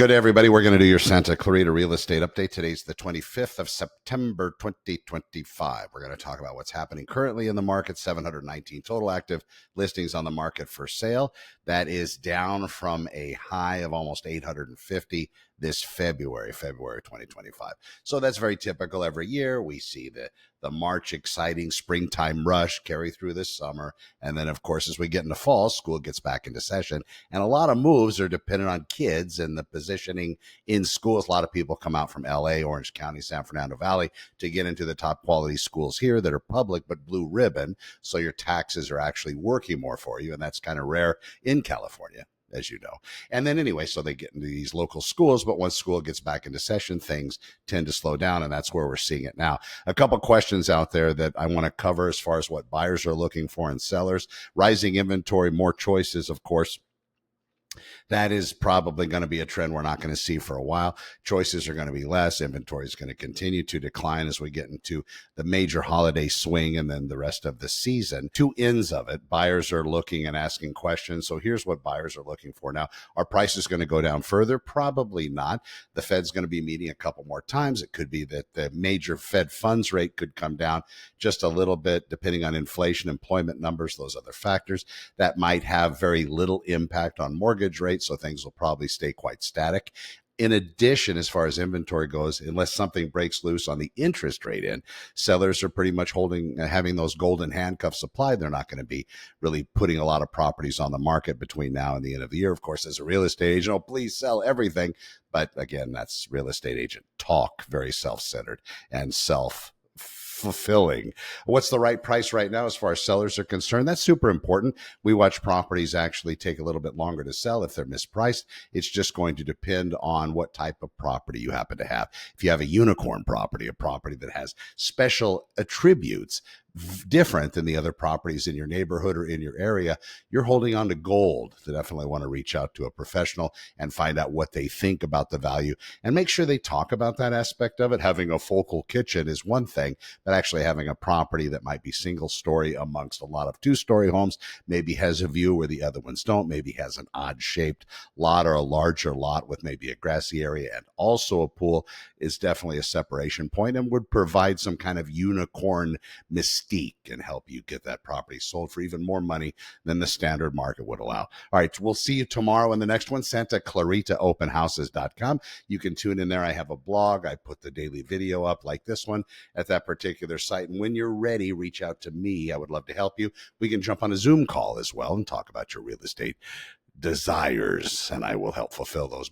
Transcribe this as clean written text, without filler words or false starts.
Good, everybody. We're going to do your Santa Clarita real estate update. Today's the 25th of September, 2025. We're going to talk about what's happening currently in the market. 719 total active listings on the market for sale. That is down from a high of almost 850 this February 2025. So that's very typical every year. We see the March exciting springtime rush carry through this summer. And then, of course, as we get into fall, school gets back into session. And a lot of moves are dependent on kids and the positioning in schools. A lot of people come out from LA, Orange County, San Fernando Valley to get into the top quality schools here that are public but blue ribbon. So your taxes are actually working more for you. And that's kind of rare in California, as you know. And then anyway, so they get into these local schools, but once school gets back into session, things tend to slow down, and that's where we're seeing it now. A couple questions out there that I want to cover as far as what buyers are looking for and sellers. Rising inventory, more choices, of course. That is probably going to be a trend we're not going to see for a while. Choices are going to be less. Inventory is going to continue to decline as we get into the major holiday swing and then the rest of the season. Two ends of it. Buyers are looking and asking questions. So here's what buyers are looking for. Now, are prices going to go down further? Probably not. The Fed's going to be meeting a couple more times. It could be that the major Fed funds rate could come down just a little bit, depending on inflation, employment numbers, those other factors. That might have very little impact on mortgage rates. So things will probably stay quite static. In addition, as far as inventory goes, unless something breaks loose on the interest rate end, sellers are pretty much having those golden handcuffs applied. They're not going to be really putting a lot of properties on the market between now and the end of the year. Of course, as a real estate agent, oh, please sell everything. But again, that's real estate agent talk, very self-centered and self-fulfilling. What's the right price right now as far as sellers are concerned? That's super important. We watch properties actually take a little bit longer to sell if they're mispriced. It's just going to depend on what type of property you happen to have. If you have a unicorn property, a property that has special attributes different than the other properties in your neighborhood or in your area, you're holding on to gold. You definitely want to reach out to a professional and find out what they think about the value and make sure they talk about that aspect of it. Having a focal kitchen is one thing, but actually having a property that might be single story amongst a lot of two-story homes, maybe has a view where the other ones don't, maybe has an odd shaped lot or a larger lot with maybe a grassy area and also a pool, is definitely a separation point and would provide some kind of unicorn mystique and help you get that property sold for even more money than the standard market would allow. All right, we'll see you tomorrow in the next one. SantaClaritaOpenHouses.com. You can tune in there. I have a blog. I put the daily video up like this one at that particular site. And when you're ready, reach out to me. I would love to help you. We can jump on a Zoom call as well and talk about your real estate desires, and I will help fulfill those.